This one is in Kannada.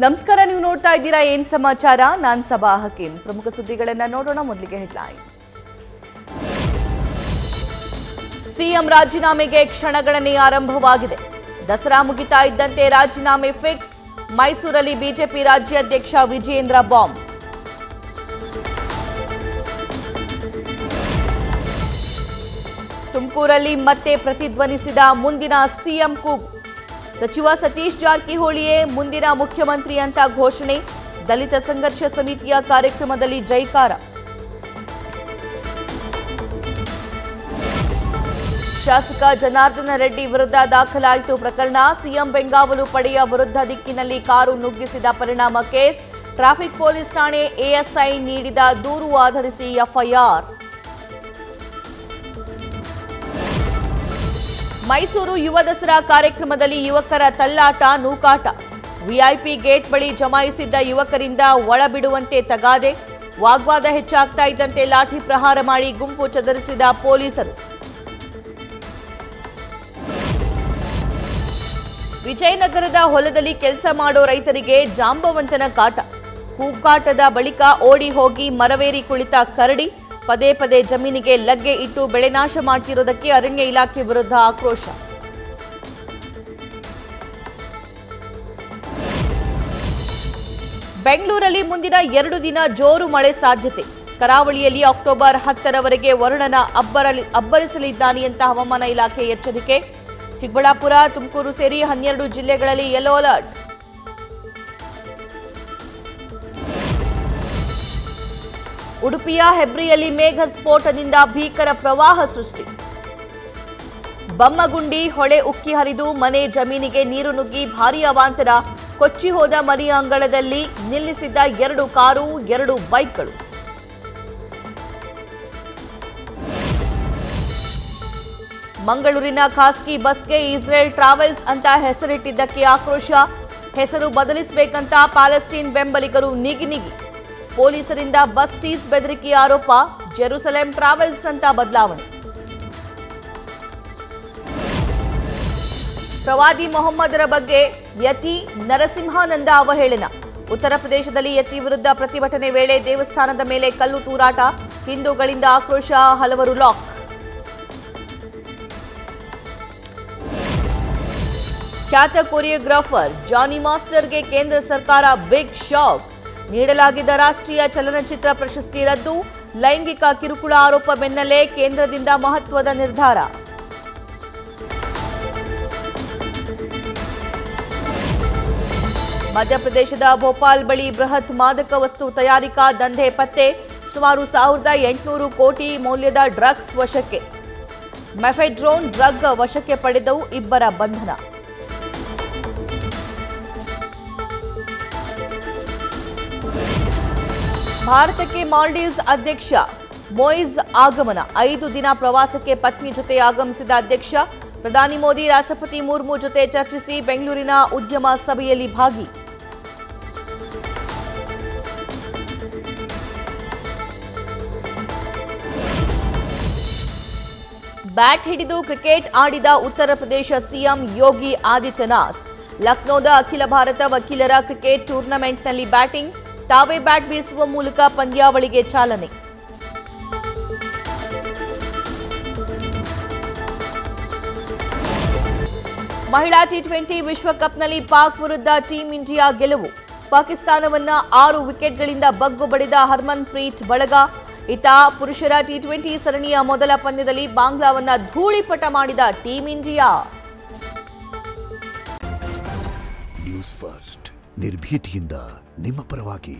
ನಮಸ್ಕಾರ, ನೀವು ನೋಡ್ತಾ ಇದ್ದೀರಾ ಏನ್ ಸಮಾಚಾರ. ನಾನು ಸಬಾ ಹಕೀಂ. ಪ್ರಮುಖ ಸುದ್ದಿಗಳನ್ನು ನೋಡೋಣ. ಮೊದಲಿಗೆ ಹೆಡ್ಲೈನ್ಸ್. ಸಿಎಂ ರಾಜೀನಾಮೆಗೆ ಕ್ಷಣಗಣನೆ ಆರಂಭವಾಗಿದೆ. ದಸರಾ ಮುಗಿತಾ ಇದ್ದಂತೆ ರಾಜೀನಾಮೆ ಫಿಕ್ಸ್. ಮೈಸೂರಲ್ಲಿ ಬಿಜೆಪಿ ರಾಜ್ಯಾಧ್ಯಕ್ಷ ವಿಜಯೇಂದ್ರ ಬಾಂಬ್. ತುಮಕೂರಲ್ಲಿ ಮತ್ತೆ ಪ್ರತಿಧ್ವನಿಸಿದ ಮುಂದಿನ ಸಿಎಂ ಕೂಗು. ಸಚಿವ ಸತೀಶ್ ಜಾರಕಿಹೊಳಿಯೇ ಮುಂದಿನ ಮುಖ್ಯಮಂತ್ರಿ ಅಂತ ಘೋಷಣೆ. ದಲಿತ ಸಂಘರ್ಷ ಸಮಿತಿಯ ಕಾರ್ಯಕ್ರಮದಲ್ಲಿ ಜೈಕಾರ. ಶಾಸಕ ಜನಾರ್ದನ ರೆಡ್ಡಿ ವಿರುದ್ಧ ದಾಖಲಾಯಿತು ಪ್ರಕರಣ. ಸಿಎಂ ಬೆಂಗಾವಲು ಪಡೆಯ ವಿರುದ್ಧ ದಿಕ್ಕಿನಲ್ಲಿ ಕಾರು ನುಗ್ಗಿಸಿದ ಪರಿಣಾಮ ಕೇಸ್. ಟ್ರಾಫಿಕ್ ಪೊಲೀಸ್ ಠಾಣೆ ಎಎಸ್ಐ ನೀಡಿದ ದೂರು ಆಧರಿಸಿ ಎಫ್ಐಆರ್. ಮೈಸೂರು ಯುವ ದಸರಾ ಕಾರ್ಯಕ್ರಮದಲ್ಲಿ ಯುವಕರ ತಲ್ಲಾಟ, ನೂಕಾಟ. ವಿಐಪಿ ಗೇಟ್ ಬಳಿ ಜಮಾಯಿಸಿದ್ದ ಯುವಕರಿಂದ ಒಳಬಿಡುವಂತೆ ತಗಾದೆ. ವಾಗ್ವಾದ ಹೆಚ್ಚಾಗ್ತಾ ಇದ್ದಂತೆ ಲಾಠಿ ಪ್ರಹಾರ ಮಾಡಿ ಗುಂಪು ಚದರಿಸಿದ ಪೊಲೀಸರು. ವಿಜಯನಗರದ ಹೊಲದಲ್ಲಿ ಕೆಲಸ ಮಾಡೋ ರೈತರಿಗೆ ಜಾಂಬವಂತನ ಕಾಟ. ಕೂಗಾಟದ ಬಳಿಕ ಓಡಿ ಹೋಗಿ ಮರವೇರಿ ಕುಳಿತ ಕರಡಿ. ಪದೇ ಪದೇ ಜಮೀನಿಗೆ ಲಗ್ಗೆ ಇಟ್ಟು ಬೆಳೆ ನಾಶ ಮಾಡುತ್ತಿರುವುದಕ್ಕೆ ಅರಣ್ಯ ಇಲಾಖೆ ವಿರುದ್ಧ ಆಕ್ರೋಶ. ಬೆಂಗಳೂರಲ್ಲಿ ಮುಂದಿನ 2 ದಿನ ಜೋರು ಮಳೆ ಸಾಧ್ಯತೆ. ಕರಾವಳಿಯಲ್ಲಿ ಅಕ್ಟೋಬರ್ 10ರವರೆಗೆ ವರುಣನ ಅಬ್ಬರಿಸಲಿದ್ದಾನೆ ಅಂತ ಹವಾಮಾನ ಇಲಾಖೆ ಎಚ್ಚರಿಕೆ. ಚಿಕ್ಕಬಳ್ಳಾಪುರ, ತುಮಕೂರು ಸೇರಿ 12 ಜಿಲ್ಲೆಗಳಲ್ಲಿ ಯೆಲ್ಲೋ ಅಲರ್ಟ್. ಉಡುಪಿಯ ಹೆಬ್ರಿಯಲ್ಲಿ ಮೇಘ ಸ್ಫೋಟದಿಂದ ಭೀಕರ ಪ್ರವಾಹ ಸೃಷ್ಟಿ. ಬಮ್ಮಗುಂಡಿ ಹೊಳೆ ಉಕ್ಕಿ ಹರಿದು ಮನೆ ಜಮೀನಿಗೆ ನೀರು ನುಗ್ಗಿ ಭಾರೀ ಅವಾಂತರ. ಕೊಚ್ಚಿ ಹೋದ ಮನೆಯ ಅಂಗಳದಲ್ಲಿ ನಿಲ್ಲಿಸಿದ್ದ 2 ಕಾರು, 2 ಬೈಕ್ಗಳು. ಮಂಗಳೂರಿನ ಖಾಸಗಿ ಬಸ್ಗೆ ಇಸ್ರೇಲ್ ಟ್ರಾವೆಲ್ಸ್ ಅಂತ ಹೆಸರಿಟ್ಟಿದ್ದಕ್ಕೆ ಆಕ್ರೋಶ. ಹೆಸರು ಬದಲಿಸಬೇಕಂತ ಪ್ಯಾಲೆಸ್ಟೈನ್ ಬೆಂಬಲಿಗರು ನಿಗಿ. ಪೊಲೀಸರಿಂದ ಬಸ್ ಸೀಸ್ ಬೆದರಿಕೆ ಆರೋಪ. ಜೆರುಸಲೆಂ ಟ್ರಾವೆಲ್ಸ್ ಅಂತ ಬದಲಾವಣೆ. ಪ್ರವಾದಿ ಮೊಹಮ್ಮದರ ಬಗ್ಗೆ ಯತಿ ನರಸಿಂಹಾನಂದ ಅವಹೇಳನ. ಉತ್ತರ ಪ್ರದೇಶದಲ್ಲಿ ಯತಿ ವಿರುದ್ಧ ಪ್ರತಿಭಟನೆ ವೇಳೆ ದೇವಸ್ಥಾನದ ಮೇಲೆ ಕಲ್ಲು ತೂರಾಟ. ಹಿಂದೂಗಳಿಂದ ಆಕ್ರೋಶ, ಹಲವರು ಲಾಕ್. ಖ್ಯಾತ ಕೊರಿಯೋಗ್ರಾಫರ್ ಜಾನಿ ಮಾಸ್ಟರ್ಗೆ ಕೇಂದ್ರ ಸರ್ಕಾರ ಬಿಗ್ ಶಾಕ್. ನೀಡಲಾಗಿದ್ದ ರಾಷ್ಟ್ರೀಯ ಚಲನಚಿತ್ರ ಪ್ರಶಸ್ತಿ ರದ್ದು. ಲೈಂಗಿಕ ಕಿರುಕುಳ ಆರೋಪ ಬೆನ್ನಲ್ಲೇ ಕೇಂದ್ರದಿಂದ ಮಹತ್ವದ ನಿರ್ಧಾರ. ಮಧ್ಯಪ್ರದೇಶದ ಭೋಪಾಲ್ ಬಳಿ ಬೃಹತ್ ಮಾದಕ ವಸ್ತು ತಯಾರಿಕಾ ದಂಧೆ ಪತ್ತೆ. ಸುಮಾರು 1800 ಕೋಟಿ ಮೌಲ್ಯದ ಡ್ರಗ್ಸ್ ವಶಕ್ಕೆ. ಮೆಫೆಡ್ರೋನ್ ಡ್ರಗ್ ವಶಕ್ಕೆ ಪಡೆದವು, 2 ಬಂಧನ. ಭಾರತಕ್ಕೆ ಮಾಲ್ಡೀವ್ಸ್ ಅಧ್ಯಕ್ಷ ಮೊಯಿಜ್ ಆಗಮನ. 5 ದಿನ ಪ್ರವಾಸಕ್ಕೆ ಪತ್ನಿ ಜೊತೆ ಆಗಮಿಸಿದ ಅಧ್ಯಕ್ಷ. ಪ್ರಧಾನಿ ಮೋದಿ ರಾಷ್ಟ್ರಪತಿ ಮುರ್ಮು ಜೊತೆ ಚರ್ಚಿಸಿ ಬೆಂಗಳೂರಿನ ಉದ್ಯಮ ಸಭೆಯಲ್ಲಿ ಭಾಗಿ. ಬ್ಯಾಟ್ ಹಿಡಿದು ಕ್ರಿಕೆಟ್ ಆಡಿದ ಉತ್ತರ ಪ್ರದೇಶ ಸಿಎಂ ಯೋಗಿ ಆದಿತ್ಯನಾಥ್. ಲಕ್ನೋದ ಅಖಿಲ ಭಾರತ ವಕೀಲರ ಕ್ರಿಕೆಟ್ ಟೂರ್ನಮೆಂಟ್ನಲ್ಲಿ ಬ್ಯಾಟಿಂಗ್. ತಾವೇ ಬ್ಯಾಟ್ ಬೀಸುವ ಮೂಲಕ ಪಂದ್ಯಾವಳಿಗೆ ಚಾಲನೆ. ಮಹಿಳಾ ಟಿ20 ವಿಶ್ವಕಪ್ನಲ್ಲಿ ಪಾಕ್ ವಿರುದ್ಧ ಟೀಂ ಇಂಡಿಯಾ ಗೆಲುವು. ಪಾಕಿಸ್ತಾನವನ್ನ 6 ವಿಕೆಟ್ಗಳಿಂದ ಬಗ್ಗು ಬಡಿದ ಹರ್ಮನ್ ಪ್ರೀತ್ ಬಳಗ. ಇತ್ತ ಪುರುಷರ ಟಿ20 ಸರಣಿಯ ಮೊದಲ ಪಂದ್ಯದಲ್ಲಿ ಬಾಂಗ್ಲಾವನ್ನ ಧೂಳಿಪಟ ಮಾಡಿದ ಟೀಂ ಇಂಡಿಯಾ. ನ್ಯೂಸ್ ಫಸ್ಟ್, ನಿರ್ಭೀತಿಯಿಂದ ನಿಮ್ಮ ಪರವಾಗಿ.